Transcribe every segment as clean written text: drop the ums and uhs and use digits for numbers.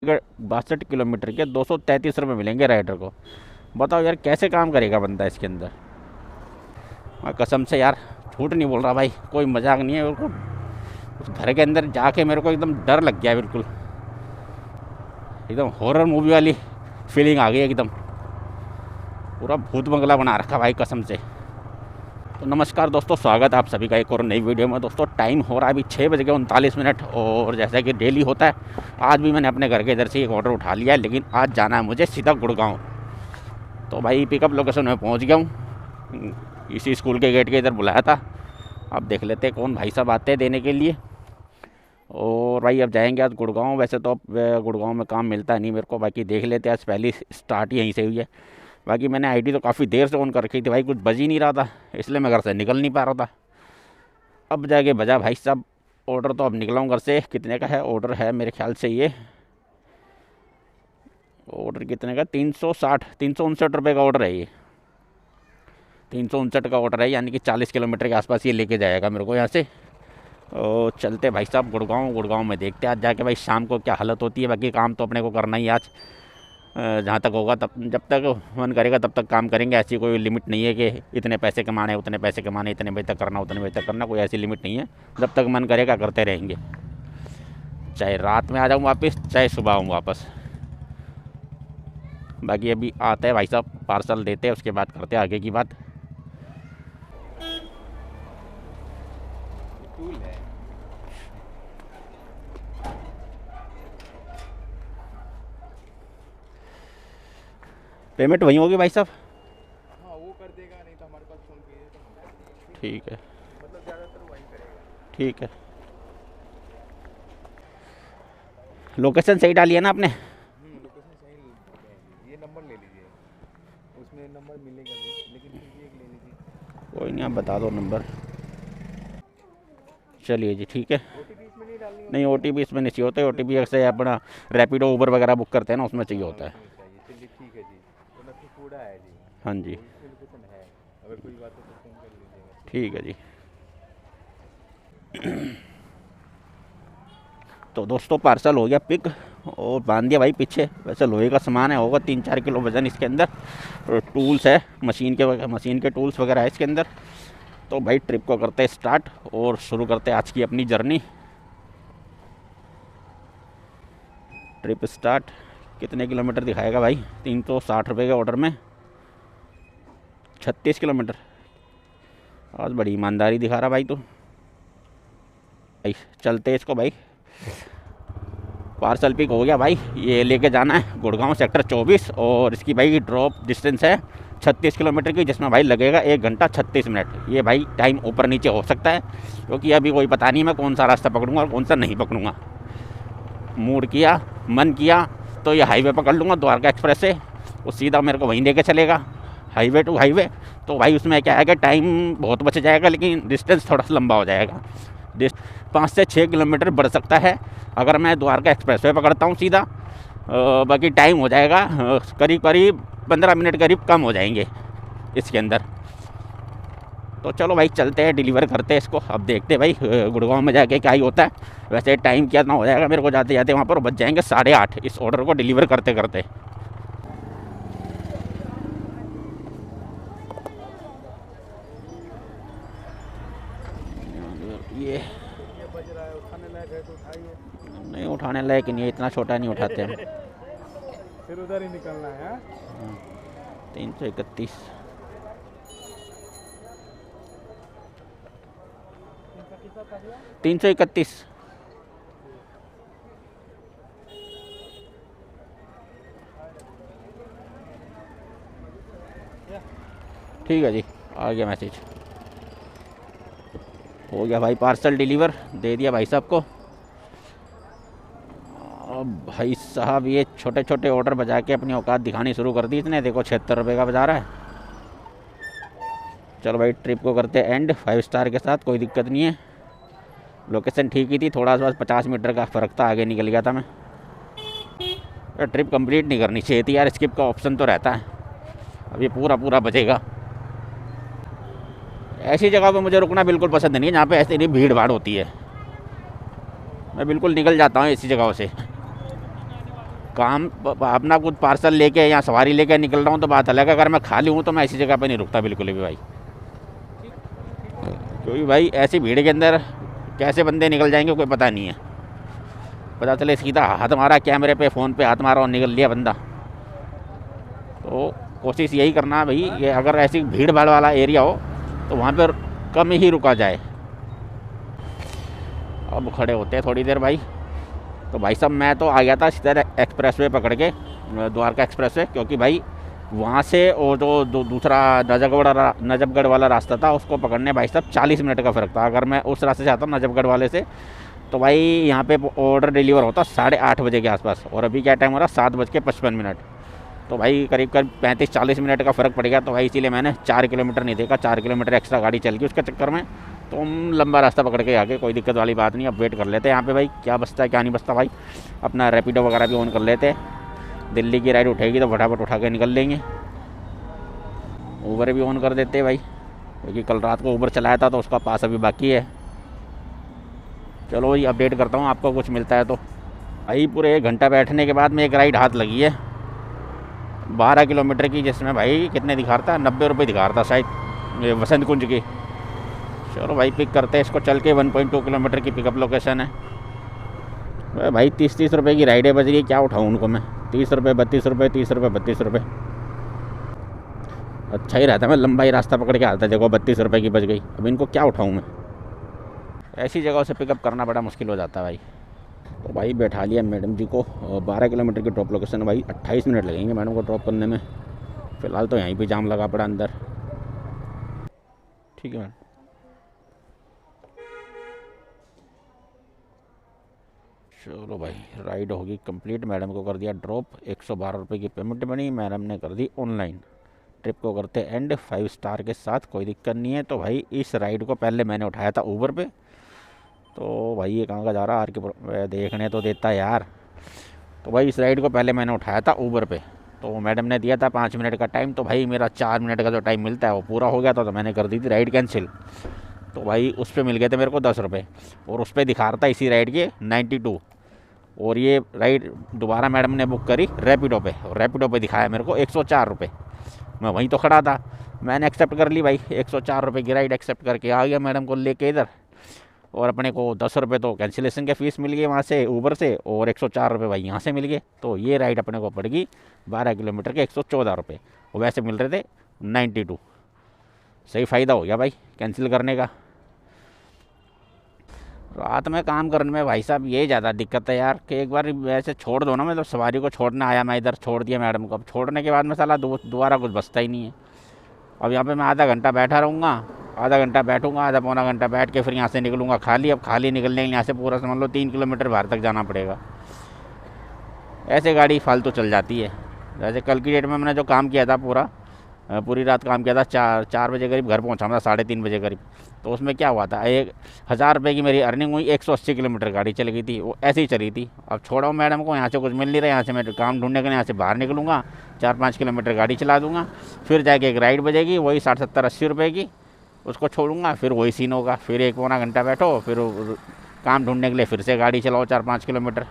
62 kilometre के 233 रुपये मिलेंगे राइडर को। बताओ यार कैसे काम करेगा बंदा इसके अंदर। मैं कसम से यार झूठ नहीं बोल रहा भाई, कोई मजाक नहीं है। मेरे को उस घर के अंदर जाके मेरे को एकदम डर लग गया, बिल्कुल एकदम हॉरर मूवी वाली फीलिंग आ गई एकदम। पूरा भूत बंगला बना रखा भाई कसम से। तो नमस्कार दोस्तों, स्वागत है आप सभी का एक और नई वीडियो में। दोस्तों टाइम हो रहा है अभी 6:39 और जैसा कि डेली होता है आज भी मैंने अपने घर के इधर से एक ऑर्डर उठा लिया है, लेकिन आज जाना है मुझे सीधा गुड़गांव। तो भाई पिकअप लोकेशन में पहुंच गया हूँ, इसी स्कूल के गेट के इधर बुलाया था। अब देख लेते हैं कौन भाई साहब आते हैं देने के लिए। और भाई अब जाएंगे आज गुड़गांव। वैसे तो अब गुड़गांव में काम मिलता नहीं मेरे को, बाकी देख लेते हैं। आज पहली स्टार्ट यहीं से हुई है। बाकी मैंने आईडी तो काफ़ी देर से ऑन कर रखी थी भाई, कुछ बज ही नहीं रहा था, इसलिए मैं घर से निकल नहीं पा रहा था। अब जाके बजा भाई साहब ऑर्डर। तो अब निकला हूँ घर से। कितने का है ऑर्डर? है मेरे ख्याल से ये ऑर्डर कितने का 359 रुपये का ऑर्डर है। ये 359 का ऑर्डर है, यानी कि 40 किलोमीटर के आसपास ये लेके जाएगा मेरे को यहाँ से। और चलते भाई साहब गुड़गांव में देखते हैं आज जाके भाई शाम को क्या हालत होती है। बाकी काम तो अपने को करना ही आज, जहाँ तक होगा तब, जब तक मन करेगा तब तक काम करेंगे। ऐसी कोई लिमिट नहीं है कि इतने पैसे कमाने उतने पैसे कमाने, इतने बजे तक करना उतने बजे तक करना, कोई ऐसी लिमिट नहीं है। जब तक मन करेगा करते रहेंगे, चाहे रात में आ जाऊँ वापस, चाहे सुबह आऊँ वापस। बाकी अभी आते हैं भाई साहब, पार्सल देते हैं, उसके बाद करते हैं आगे की बात। पेमेंट वहीं होगी भाई साहब? हाँ वो कर देगा, नहीं तो हमारे पास फ़ोन पे है तो हम कर देंगे। ठीक है, मतलब ज़्यादातर वही करेगा। ठीक है। लोकेशन सही डाली है ना आपने? लोकेशन सही है। ये नंबर ले लीजिए, उसमें नंबर मिलेगा नहीं, लेकिन फिर भी एक ले लीजिए। कोई नहीं, आप बता दो नंबर। चलिए जी ठीक है। ओटीपी इसमें नहीं डालनी होती? नहीं OTP इसमें नहीं चाहिए होता है। OTP अक्सर अपना रैपिडो ऊबर वगैरह बुक करते हैं ना, उसमें चाहिए होता है। उसमें चाहिए। चलिए ठीक है जी, तो मैं फिर पूरा है जी। हाँ जी उसमें लोकेशन है, अगर कोई बात हो तो फ़ोन कर लीजिएगा। ठीक है जी। तो दोस्तों पार्सल हो गया पिक और बांध दिया भाई पीछे। वैसे लोहे का सामान है, होगा 3-4 किलो वज़न इसके अंदर। और टूल्स है, मशीन के टूल्स वगैरह है इसके अंदर। तो भाई ट्रिप को करते हैं स्टार्ट और शुरू करते हैं आज की अपनी जर्नी। Trip start. कितने किलोमीटर दिखाएगा भाई? 360 रुपये के ऑर्डर में 36 किलोमीटर। आज बड़ी ईमानदारी दिखा रहा भाई तू। भाई चलते इसको भाई। पार्सल पिक हो गया भाई, ये लेके जाना है गुड़गांव सेक्टर 24 और इसकी भाई ड्रॉप डिस्टेंस है 36 किलोमीटर की, जिसमें भाई लगेगा 1 घंटा 36 मिनट। ये भाई टाइम ऊपर नीचे हो सकता है, क्योंकि अभी कोई पता नहीं मैं कौन सा रास्ता पकड़ूंगा और कौन सा नहीं पकड़ूंगा। मूड किया, मन किया तो ये हाईवे पकड़ लूँगा द्वारका एक्सप्रेस से, वो सीधा मेरे को वहीं लेके चलेगा हाईवे टू हाईवे। तो भाई उसमें क्या है कि टाइम बहुत बच जाएगा, लेकिन डिस्टेंस थोड़ा सा लंबा हो जाएगा। 5 से 6 किलोमीटर बढ़ सकता है अगर मैं द्वारका एक्सप्रेस वे पकड़ता हूँ सीधा। बाकी टाइम हो जाएगा करीब करीब 15 मिनट करीब कम हो जाएंगे इसके अंदर। तो चलो भाई चलते हैं, डिलीवर करते हैं इसको। अब देखते हैं भाई गुड़गांव में जाके क्या ही होता है। वैसे टाइम क्या ना हो जाएगा मेरे को जाते जाते वहाँ पर, बच जाएंगे 8:30 इस ऑर्डर को डिलीवर करते करते। ये बज रहा है, उठाने लायक है तो उठाइए। नहीं उठाने लायक नहीं है, इतना छोटा नहीं उठाते हम। फिर उधर ही निकलना है। 331। कितना था भैया? 331। ठीक है जी, आ गया मैसेज। हो गया भाई पार्सल डिलीवर, दे दिया भाई साहब को। अब भाई साहब ये छोटे छोटे ऑर्डर बजा के अपनी औकात दिखानी शुरू कर दी इसने। देखो 76 रुपये का बजा रहा है। चलो भाई ट्रिप को करते एंड 5 स्टार के साथ, कोई दिक्कत नहीं है। लोकेशन ठीक ही थी, थोड़ा सा 50 मीटर का फ़र्क था, आगे निकल गया था मैं। यार ट्रिप कंप्लीट नहीं करनी चाहिए थी यार, स्किप का ऑप्शन तो रहता है। अब ये पूरा बचेगा। ऐसी जगह पे मुझे रुकना बिल्कुल पसंद नहीं है जहाँ पे ऐसी नहीं भीड़ भाड़ होती है। मैं बिल्कुल निकल जाता हूँ ऐसी जगहों से। काम अपना कुछ पार्सल लेके या सवारी लेके निकल रहा हूँ तो बात अलग है, अगर मैं खाली हूँ तो मैं ऐसी जगह पे नहीं रुकता बिल्कुल भी भाई, क्योंकि भाई ऐसी भीड़ के अंदर कैसे बंदे निकल जाएंगे कोई पता नहीं है। पता चले सीधा हाथ मारा कैमरे पे, फ़ोन पे हाथ मारा और निकल लिया बंदा। तो कोशिश यही करना भाई कि अगर ऐसी भीड़ भाड़ वाला एरिया हो तो वहाँ पर कम ही रुका जाए। अब खड़े होते हैं थोड़ी देर भाई। तो भाई साहब मैं तो आ गया था सीधा एक्सप्रेसवे पकड़ के, द्वारका एक्सप्रेसवे, क्योंकि भाई वहाँ से वो जो दूसरा नजफगढ़ वाला रास्ता था उसको पकड़ने भाई साहब 40 मिनट का फ़र्क था। अगर मैं उस रास्ते से आता हूँ नजफगढ़ वाले से तो भाई यहाँ पे ऑर्डर डिलीवर होता 8:30 बजे के आसपास, और अभी क्या टाइम हो रहा 7:55। तो भाई करीब 35-40 मिनट का फ़र्क पड़ गया। तो भाई इसीलिए मैंने 4 किलोमीटर नहीं देखा, 4 किलोमीटर एक्स्ट्रा गाड़ी चल गई उसके चक्कर में। तो हम लंबा रास्ता पकड़ के आगे, कोई दिक्कत वाली बात नहीं। अब वेट कर लेते हैं यहाँ पे भाई, क्या बचता है क्या नहीं बचता भाई। अपना रैपिडो वगैरह भी ऑन कर लेते हैं, दिल्ली की राइड उठेगी तो फटाफट उठा के निकल लेंगे। ऊबर भी ऑन कर देते हैं भाई, क्योंकि कल रात को ऊबर चलाया था तो उसका पास अभी बाकी है। चलो भाई अपडेट करता हूँ आपको कुछ मिलता है तो। भाई पूरे 1 घंटा बैठने के बाद में एक राइड हाथ लगी है 12 किलोमीटर की, जिसमें भाई कितने दिखा रहा था, 90 रुपये दिखा रहा था शायद, वसंत कुंज की। चलो भाई पिक करते हैं इसको चल के। 1.2 किलोमीटर की पिकअप लोकेशन है भाई। 30-30 रुपये की राइडें बज रही, क्या उठाऊँ उनको मैं। 30 रुपये 32 रुपये, 30 रुपये 32 रुपये। अच्छा ही रहता, मैं लंबा ही रास्ता पकड़ के आता, देखो 32 रुपये की बच गई। अब इनको क्या उठाऊँ मैं, ऐसी जगहों से पिकअप करना बड़ा मुश्किल हो जाता है भाई। तो भाई बैठा लिया मैडम जी को। 12 किलोमीटर की ड्रॉप लोकेशन है भाई, 28 मिनट लगेंगे मैडम को ड्रॉप करने में। फ़िलहाल तो यहीं पे जाम लगा पड़ा अंदर। ठीक है मैडम। चलो भाई राइड होगी कंप्लीट, मैडम को कर दिया ड्रॉप। 112 रुपये की पेमेंट बनी, मैडम ने कर दी ऑनलाइन। ट्रिप को करते एंड 5 स्टार के साथ, कोई दिक्कत नहीं है। तो भाई इस राइड को पहले मैंने उठाया था ऊबर पे। तो भाई ये कहाँ का जा रहा है, आर के देखने तो देता है यार। तो भाई इस राइड को पहले मैंने उठाया था ऊबर पे, तो मैडम ने दिया था 5 मिनट का टाइम। तो भाई मेरा 4 मिनट का जो टाइम मिलता है वो पूरा हो गया था, तो मैंने कर दी थी राइड कैंसिल। तो भाई उस पर मिल गए थे मेरे को 10 रुपये, और उस पर दिखा रहा था इसी राइड के 92। और ये राइड दोबारा मैडम ने बुक करी रैपिडो पे, और रैपिडो पे दिखाया मेरे को 104 रुपये। मैं वहीं तो खड़ा था, मैंने एक्सेप्ट कर ली भाई। 104 रुपये की राइड एक्सेप्ट करके आ गया मैडम को लेके इधर। और अपने को 10 रुपये तो कैंसिलेशन के फ़ीस मिल गई वहाँ से ऊबर से, और 104 रुपये भाई यहाँ से मिल गए। तो ये राइड अपने को पड़ गई 12 किलोमीटर के 114 रुपये, और वैसे मिल रहे थे 92। सही फ़ायदा हो गया भाई कैंसिल करने का। रात में काम करने में भाई साहब ये ज़्यादा दिक्कत है यार, कि एक बार वैसे छोड़ दो ना, मतलब सवारी को छोड़ने आया मैं इधर, छोड़ दिया मैडम को। अब छोड़ने के बाद में साला दोबारा कुछ बचता ही नहीं है। अब यहाँ पे मैं आधा घंटा बैठा रहूँगा, आधा घंटा बैठूँगा, आधा पौना घंटा बैठ के फिर यहाँ से निकलूँगा खाली। अब खाली निकलने के लिए यहाँ से पूरा समझ लो 3 किलोमीटर बाहर तक जाना पड़ेगा। ऐसे गाड़ी फालतू चल जाती है। जैसे कल की डेट में मैंने जो काम किया था पूरी रात काम किया था, 4 बजे करीब घर पहुँचा था, 3:30 बजे करीब। तो उसमें क्या हुआ था, 1000 रुपये की मेरी अर्निंग हुई, 180 किलोमीटर गाड़ी चल गई थी, वो ऐसे ही चली थी। अब छोड़ो मैडम को, यहाँ से कुछ मिल नहीं रहा, यहाँ से मैं काम ढूंढने के लिए यहाँ से बाहर निकलूँगा, 4-5 किलोमीटर गाड़ी चला दूँगा, फिर जाके एक राइड बजेगी वही 60-70-80 रुपये की, उसको छोड़ूंगा, फिर वही सीन होगा। फिर 1 पौना घंटा बैठो, फिर काम ढूंढने के लिए फिर से गाड़ी चलाओ 4-5 किलोमीटर।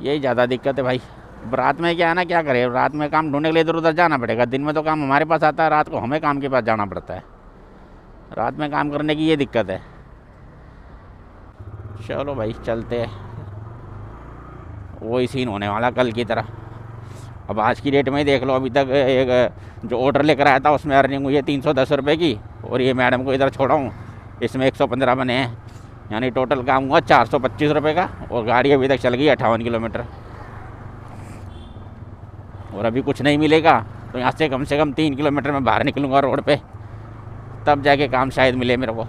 यही ज़्यादा दिक्कत है भाई। रात में क्या है ना, क्या करें, रात में काम ढूंढने के लिए इधर उधर जाना पड़ेगा। दिन में तो काम हमारे पास आता है, रात को हमें काम के पास जाना पड़ता है। रात में काम करने की ये दिक्कत है। चलो भाई चलते हैं, वही सीन होने वाला कल की तरह। अब आज की डेट में ही देख लो, अभी तक एक जो ऑर्डर लेकर आया था उसमें अर्निंग हुई है 310 रुपये की, और ये मैडम को इधर छोड़ा हूँ, इसमें 115 बने हैं, यानी टोटल काम हुआ 425 रुपये का। और गाड़ी अभी तक चल गई 58 किलोमीटर, और अभी कुछ नहीं मिलेगा। तो यहाँ से कम 3 किलोमीटर में बाहर निकलूँगा रोड पे, तब जाके काम शायद मिले मेरे को।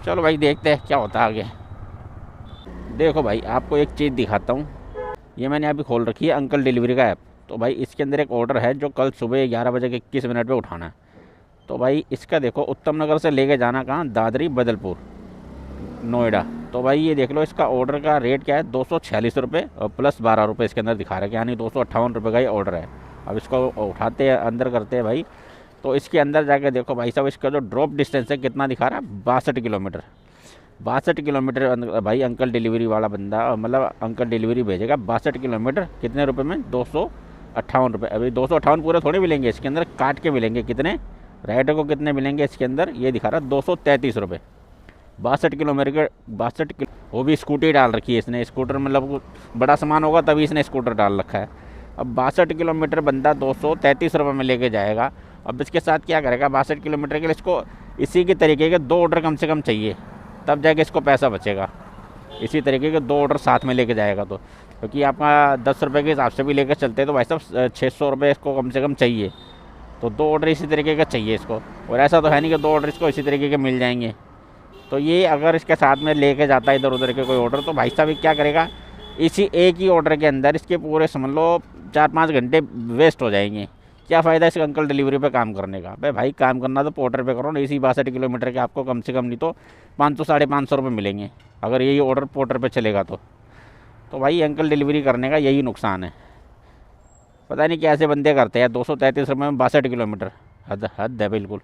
चलो भाई देखते हैं क्या होता है आगे। देखो भाई आपको एक चीज़ दिखाता हूँ, ये मैंने अभी खोल रखी है अंकल डिलीवरी का ऐप। तो भाई इसके अंदर एक ऑर्डर है जो कल सुबह 11 बजे के 21 मिनट पे उठाना है। तो भाई इसका देखो, उत्तम नगर से लेके जाना कहाँ, दादरी बदलपुर नोएडा। तो भाई ये देख लो, इसका ऑर्डर का रेट क्या है, 246 रुपये और प्लस 12 रुपये इसके अंदर दिखा रहा है, यानी 258 रुपये का ही ऑर्डर है। अब इसको उठाते हैं, अंदर करते हैं भाई। तो इसके अंदर जाके देखो भाई साहब, इसका जो ड्रॉप डिस्टेंस है कितना दिखा रहा है, 62 किलोमीटर। 62 किलोमीटर भाई अंकल डिलीवरी वाला बंदा, मतलब अंकल डिलीवरी भेजेगा 62 किलोमीटर कितने रुपए में, 258 रुपये। अभी 258 पूरे थोड़े मिलेंगे, इसके अंदर काट के मिलेंगे कितने, राइडर को कितने मिलेंगे इसके अंदर, ये दिखा रहा है 233 रुपये। 62 किलोमीटर के 62 किलो, वो भी स्कूटी डाल रखी है इसने, स्कूटर मतलब बड़ा सामान होगा तभी इसने स्कूटर डाल रखा है। अब 62 किलोमीटर बंदा 233 रुपये में लेके जाएगा। अब इसके साथ क्या करेगा, 62 किलोमीटर के लिए इसको इसी के तरीके के 2 ऑर्डर कम से कम चाहिए, तब जाके इसको पैसा बचेगा। इसी तरीके के 2 ऑर्डर साथ में लेके जाएगा तो, क्योंकि आपका 10 रुपये के हिसाब से भी लेकर चलते हैं तो भाई साहब 600 रुपये इसको कम से कम चाहिए। तो 2 ऑर्डर इसी तरीके का चाहिए इसको, और ऐसा तो है नहीं कि 2 ऑर्डर इसको इसी तरीके के मिल जाएंगे। तो ये अगर इसके साथ में लेके जाता है इधर उधर के कोई ऑर्डर, तो भाई साहब क्या करेगा, इसी एक ही ऑर्डर के अंदर इसके पूरे समझ लो 4-5 घंटे वेस्ट हो जाएंगे। क्या फ़ायदा इस अंकल डिलीवरी पे काम करने का। भाई काम करना तो पोर्टर पे करो ना, इसी 62 किलोमीटर के आपको कम से कम नहीं तो 500-550 रुपये मिलेंगे अगर यही ऑर्डर पोर्टर पे चलेगा तो भाई अंकल डिलीवरी करने का यही नुकसान है। पता नहीं कैसे बंदे करते हैं 233 रुपये में 62 किलोमीटर, हद हद है बिल्कुल।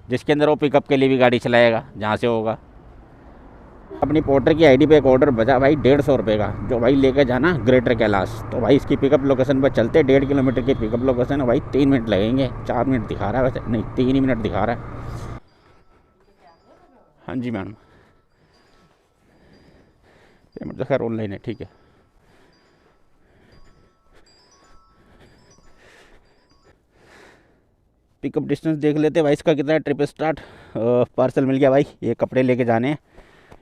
जिसके अंदर वो पिकअप के लिए भी गाड़ी चलाएगा जहाँ से होगा। अपनी पोर्टर की आईडी पे एक ऑर्डर बचा भाई 150 रुपये का, जो भाई लेके जाना ग्रेटर कैलाश। तो भाई इसकी पिकअप लोकेशन पर चलते, 1.5 किलोमीटर की पिकअप लोकेशन है भाई, 3 मिनट लगेंगे, 4 मिनट दिखा रहा है वैसे, नहीं 3 ही मिनट दिखा रहा है। हाँ जी मैडम, पेमेंट तो खैर ऑनलाइन है, ठीक है। पिकअप डिस्टेंस देख लेते भाई इसका कितना है। ट्रिप स्टार्ट, पार्सल मिल गया भाई, ये कपड़े लेके जाने हैं।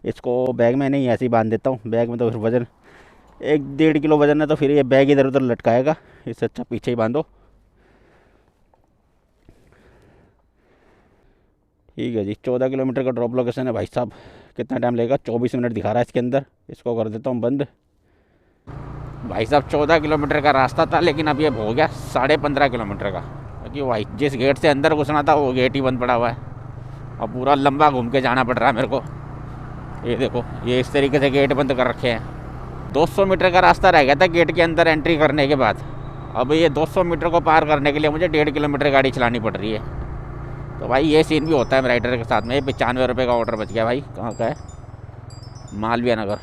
इसको बैग में नहीं ऐसे ही बांध देता हूँ, बैग में तो फिर वज़न 1-1.5 किलो वज़न है, तो फिर ये बैग इधर उधर लटकाएगा, इससे अच्छा पीछे ही बांधो। ठीक है जी, 14 किलोमीटर का ड्रॉप लोकेशन है भाई साहब। कितना टाइम लगेगा, 24 मिनट दिखा रहा है इसके अंदर। इसको कर देता हूँ बंद। भाई साहब 14 किलोमीटर का रास्ता था, लेकिन अब ये हो गया 15.5 किलोमीटर का, क्योंकि भाई जिस गेट से अंदर घुसना था वो गेट ही बंद पड़ा हुआ है। अब पूरा लंबा घूम के जाना पड़ रहा है मेरे को। ये देखो, ये इस तरीके से गेट बंद कर रखे हैं। 200 मीटर का रास्ता रह गया था गेट के अंदर एंट्री करने के बाद। अब ये 200 मीटर को पार करने के लिए मुझे 1.5 किलोमीटर गाड़ी चलानी पड़ रही है। तो भाई ये सीन भी होता है राइडर के साथ में। 95 रुपये का ऑर्डर बच गया भाई, कहाँ का है, मालवीय नगर।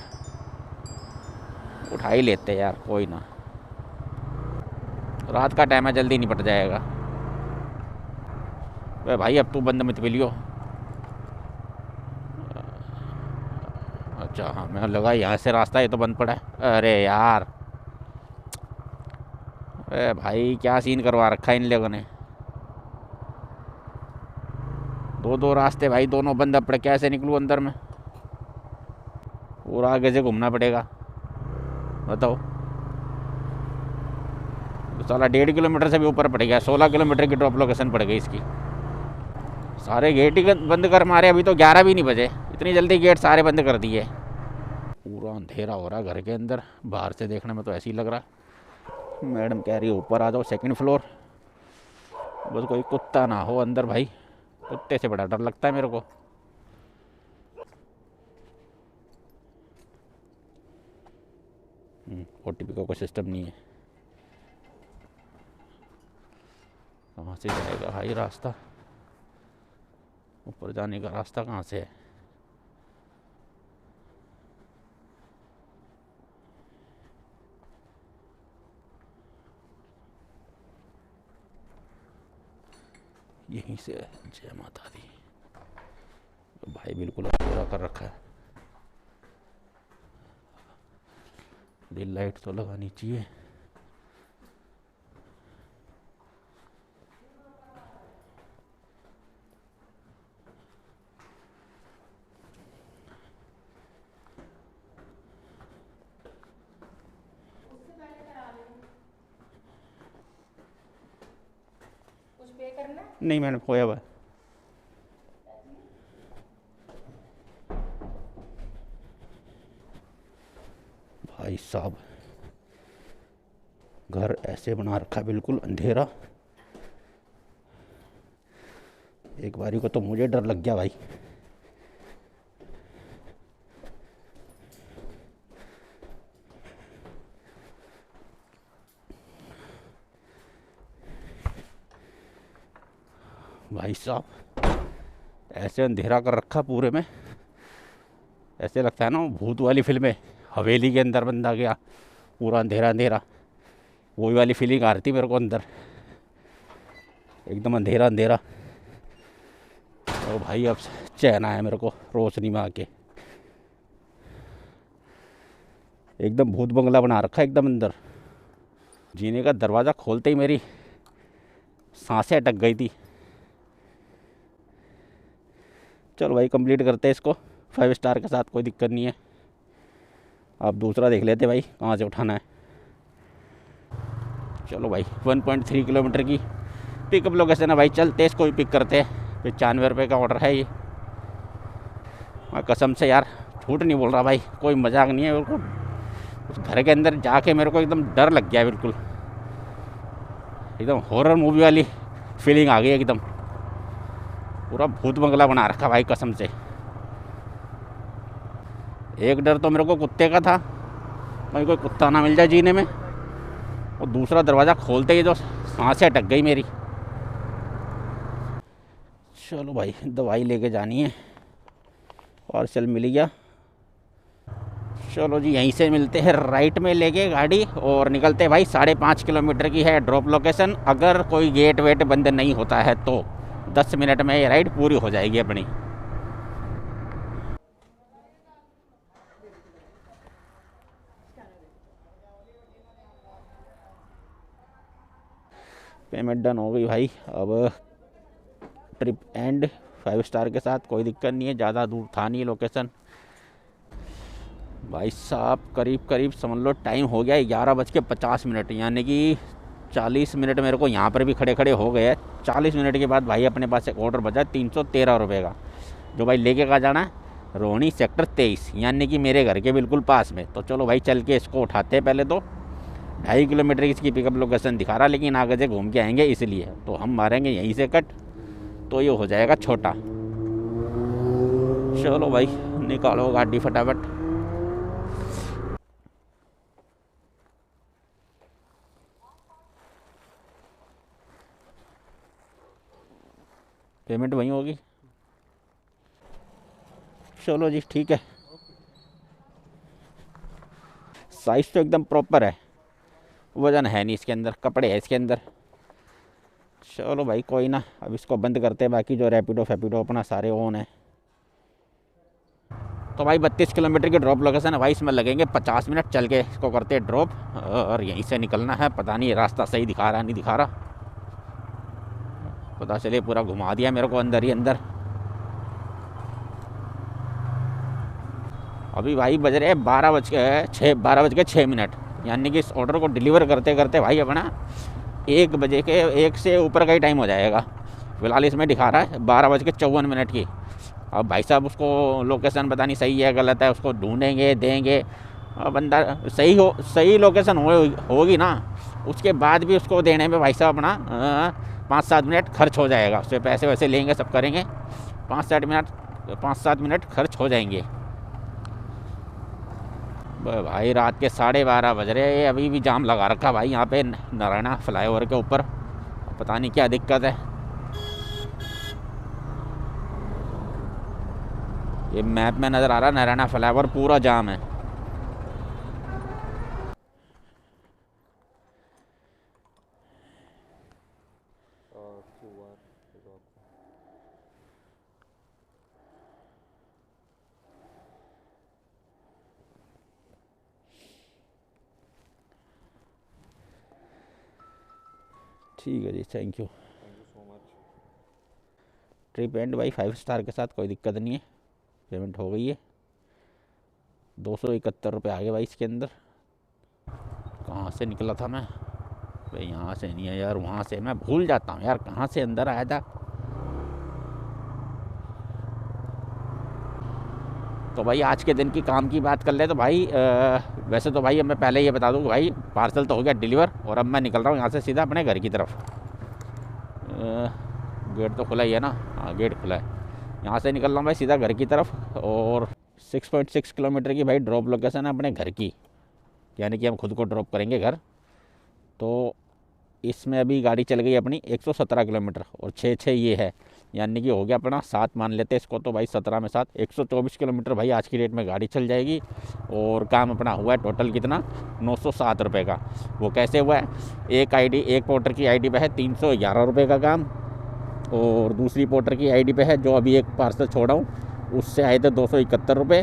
उठा ही लेते यार, कोई ना, रात का टाइम है, जल्दी निपट जाएगा। भाई अब तू बंद मत मिलियो। अच्छा हाँ, मैं लगा यहाँ से रास्ता ये तो बंद पड़ा है। अरे यार, अरे भाई क्या सीन करवा रखा है इन लोगों ने। 2 रास्ते भाई, दोनों बंद। अब पड़े कैसे निकलूँ अंदर में, पूरा आगे से घूमना पड़ेगा, बताओ। तो साला 1.5 किलोमीटर से भी ऊपर पड़ गया, 16 किलोमीटर की ड्रॉप लोकेशन पड़ गई इसकी। सारे गेट ही बंद कर मारे, अभी तो 11 भी नहीं बजे, इतनी जल्दी गेट सारे बंद कर दिए। पूरा अंधेरा हो रहा घर के अंदर, बाहर से देखने में तो ऐसे ही लग रहा। मैडम कह रही है ऊपर आ जाओ, 2nd फ्लोर। बस कोई कुत्ता ना हो अंदर भाई, कुत्ते से बड़ा डर लगता है मेरे को। OTP का कोई सिस्टम नहीं है। कहाँ से जाएगा भाई रास्ता, ऊपर जाने का रास्ता कहाँ से है। यहीं से है। जय माता दी। तो भाई बिल्कुल अंधेरा कर रखा है, थोड़ी लाइट तो लगानी चाहिए। नहीं मैंने खोया हुआ। भाई साहब घर ऐसे बना रखा, बिल्कुल अंधेरा। एक बारी को तो मुझे डर लग गया भाई। भाई साहब ऐसे अंधेरा कर रखा पूरे में, ऐसे लगता है ना भूत वाली फिल्म में, हवेली के अंदर बंदा गया, पूरा अंधेरा अंधेरा, वही वाली फीलिंग आ रही थी मेरे को अंदर, एकदम अंधेरा अंधेरा। और भाई अब चैन आया मेरे को रोशनी में आके, एकदम भूत बंगला बना रखा एकदम अंदर। जीने का दरवाज़ा खोलते ही मेरी सांसें अटक गई थी। चलो भाई कंप्लीट करते हैं इसको 5 स्टार के साथ, कोई दिक्कत नहीं है। आप दूसरा देख लेते भाई कहाँ से उठाना है। चलो भाई 1.3 किलोमीटर की पिकअप लोकेशन है भाई, चलते इसको भी पिक करते हैं। 95 रुपये का ऑर्डर है ये। मैं कसम से यार झूठ नहीं बोल रहा भाई, कोई मजाक नहीं है। बिल्कुल उस घर के अंदर जाके मेरे को एकदम डर लग गया, बिल्कुल एकदम हॉरर मूवी वाली फीलिंग आ गई एकदम। पूरा भूत बंगला बना रखा भाई कसम से। एक डर तो मेरे को कुत्ते का था, कहीं कोई कुत्ता ना मिल जाए जीने में, और दूसरा दरवाज़ा खोलते ही तो सांसें अटक गई मेरी। चलो भाई दवाई लेके जानी है, पार्सल मिल गया। चलो जी यहीं से मिलते हैं, राइट में लेके गाड़ी और निकलते हैं भाई। 5.5 किलोमीटर की है ड्रॉप लोकेशन। अगर कोई गेट वेट बंद नहीं होता है तो 10 मिनट में ये राइड पूरी हो जाएगी अपनी। पेमेंट डन हो गई भाई। अब ट्रिप एंड 5 स्टार के साथ, कोई दिक्कत नहीं है, ज़्यादा दूर था नहीं लोकेशन। भाई साहब करीब करीब समझ लो टाइम हो गया 11:50, यानी कि 40 मिनट मेरे को यहाँ पर भी खड़े खड़े हो गए। 40 मिनट के बाद भाई अपने पास एक ऑर्डर बचा 313 रुपये का, जो भाई लेके कहाँ जाना है, रोहिणी सेक्टर 23, यानी कि मेरे घर के बिल्कुल पास में। तो चलो भाई चल के इसको उठाते हैं। पहले तो 2.5 किलोमीटर की इसकी पिकअप लोकेशन दिखा रहा, लेकिन आगे से घूम के आएंगे इसलिए तो हम मारेंगे यहीं से कट, तो ये हो जाएगा छोटा। चलो भाई निकालो गाड़ी फटाफट। पेमेंट वहीं होगी। चलो जी ठीक है, साइज़ तो एकदम प्रॉपर है, वज़न है नहीं इसके अंदर, कपड़े है इसके अंदर। चलो भाई कोई ना, अब इसको बंद करते हैं। बाकी जो रैपिडो फैपिडो अपना सारे ऑन है। तो भाई 32 किलोमीटर की ड्रॉप लोकेशन है भाई, इसमें लगेंगे 50 मिनट। चल के इसको करते हैं ड्रॉप और यहीं से निकलना है। पता नहीं रास्ता सही दिखा रहा नहीं दिखा रहा, पता चले पूरा घुमा दिया मेरे को अंदर ही अंदर। अभी भाई बज रहे 12:06, यानी कि इस ऑर्डर को डिलीवर करते करते भाई अपना 1 बजे के 1 से ऊपर का ही टाइम हो जाएगा। फिलहाल इसमें दिखा रहा है 12:54 की। अब भाई साहब उसको लोकेशन पता नहीं सही है गलत है, उसको ढूंढेंगे देंगे। अब बंदा सही लोकेशन होगी ना, उसके बाद भी उसको देने में भाई साहब अपना 5-7 मिनट खर्च हो जाएगा। उससे पैसे वैसे लेंगे, सब करेंगे, 5-7 मिनट खर्च हो जाएंगे। भाई रात के 12:30 बज रहे हैं, अभी भी जाम लगा रखा भाई यहाँ पे नारायणा फ्लाईओवर के ऊपर। पता नहीं क्या दिक्कत है। ये मैप में नज़र आ रहा है नारायणा फ्लाईओवर पूरा जाम है। ठीक है जी, thank you so much. Trip and भाई 5 स्टार के साथ, कोई दिक्कत नहीं है। पेमेंट हो गई है। 271 रुपये आ गए भाई इसके अंदर। कहाँ से निकला था मैं भाई? यहाँ से नहीं है यार, वहाँ से। मैं भूल जाता हूँ यार कहाँ से अंदर आया था। तो भाई आज के दिन की काम की बात कर ले तो भाई वैसे तो भाई अब मैं पहले ये बता दूँ कि भाई पार्सल तो हो गया डिलीवर, और अब मैं निकल रहा हूँ यहाँ से सीधा अपने घर की तरफ। गेट तो खुला ही है ना? हाँ गेट खुला है। यहाँ से निकल रहा हूँ भाई सीधा घर की तरफ। और 6.6 किलोमीटर की भाई ड्रॉप लोकेशन है अपने घर की, यानी कि हम खुद को ड्रॉप करेंगे घर। तो इसमें अभी गाड़ी चल गई अपनी 117 किलोमीटर और 6 ये है, यानी कि हो गया अपना 7 मान लेते हैं इसको, तो भाई 17 में 7 124 किलोमीटर भाई आज की डेट में गाड़ी चल जाएगी। और काम अपना हुआ है टोटल कितना 907 रुपये का। वो कैसे हुआ है, एक पोर्टर की आईडी पे है 311 रुपये का काम, और दूसरी पोर्टर की आईडी पे है जो अभी एक पार्सल छोड़ा हूँ उससे आए थे 271 रुपये,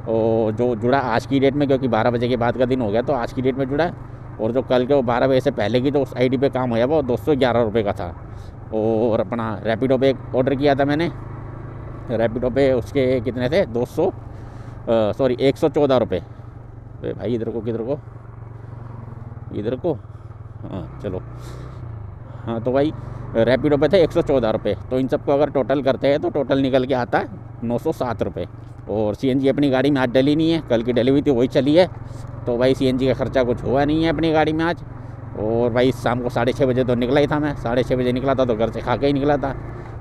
और जो जुड़ा आज की डेट में, क्योंकि 12 बजे के बाद का दिन हो गया तो आज की डेट में जुड़ा है। और जो कल के वो 12 बजे से पहले की जो उस आईडी पे काम हुआ वो 211 रुपये का था। और अपना रैपिडो पे एक ऑर्डर किया था मैंने, रैपिडो पे उसके कितने थे 114 रुपये। भाई इधर को हाँ चलो, हाँ तो भाई रैपिडो पे थे 114 रुपये, तो इन सबको अगर टोटल करते हैं तो टोटल निकल के आता है 907 रुपये। और सीएनजी अपनी गाड़ी में आज डली नहीं है, कल की डली हुई थी वही चली है, तो भाई सीएनजी का खर्चा कुछ हुआ नहीं है अपनी गाड़ी में आज। और भाई शाम को 6:30 बजे तो निकला ही था मैं, 6:30 बजे निकला था तो घर से खा के ही निकला था,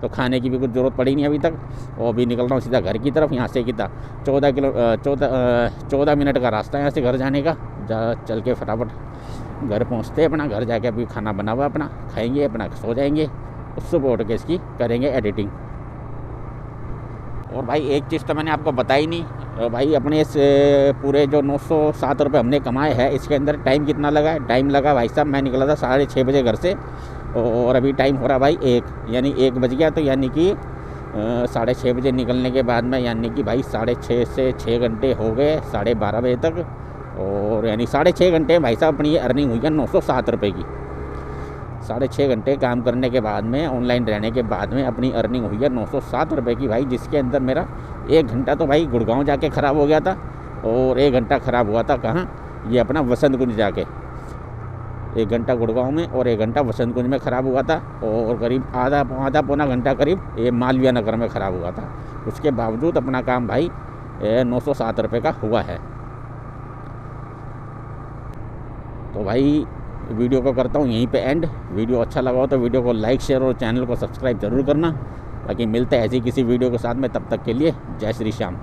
तो खाने की भी कुछ ज़रूरत पड़ी नहीं अभी तक। और अभी निकल रहा हूँ सीधा घर की तरफ, यहाँ से कितना 14 मिनट का रास्ता है यहाँ से घर जाने का। चल के फटाफट घर पहुँचते हैं, अपना घर जाके अभी खाना बना हुआ अपना खाएंगे, अपना सो जाएंगे, सुबह उठ के इसकी करेंगे एडिटिंग। और भाई एक चीज़ तो मैंने आपको बताई नहीं, भाई अपने इस पूरे जो 907 रुपये हमने कमाए हैं इसके अंदर टाइम कितना लगा है। टाइम लगा भाई साहब, मैं निकला था 6:30 बजे घर से, और अभी टाइम हो रहा भाई 1, यानी 1 बज गया, तो यानी कि 6:30 बजे निकलने के बाद में यानी कि भाई 6:30 से 6 घंटे हो गए 12:30 बजे तक, और यानी 6.5 घंटे भाई साहब अपनी ये अर्निंग हुई है 907 रुपये की। 6.5 घंटे काम करने के बाद में, ऑनलाइन रहने के बाद में अपनी अर्निंग हुई है 907 रुपये की भाई, जिसके अंदर मेरा 1 घंटा तो भाई गुड़गांव जाके ख़राब हो गया था, और 1 घंटा ख़राब हुआ था कहाँ, ये अपना वसंत कुंज जाके। 1 घंटा गुड़गांव में और 1 घंटा वसंत कुंज में ख़राब हुआ था, और करीब आधा पौना घंटा करीब ये मालवीय नगर में ख़राब हुआ था। उसके बावजूद अपना काम भाई 907 रुपये का हुआ है। तो भाई वीडियो को करता हूँ यहीं पे एंड। वीडियो अच्छा लगा हो तो वीडियो को लाइक, शेयर और चैनल को सब्सक्राइब ज़रूर करना। बाकी मिलते हैं ऐसी किसी वीडियो के साथ में, तब तक के लिए जय श्री श्याम।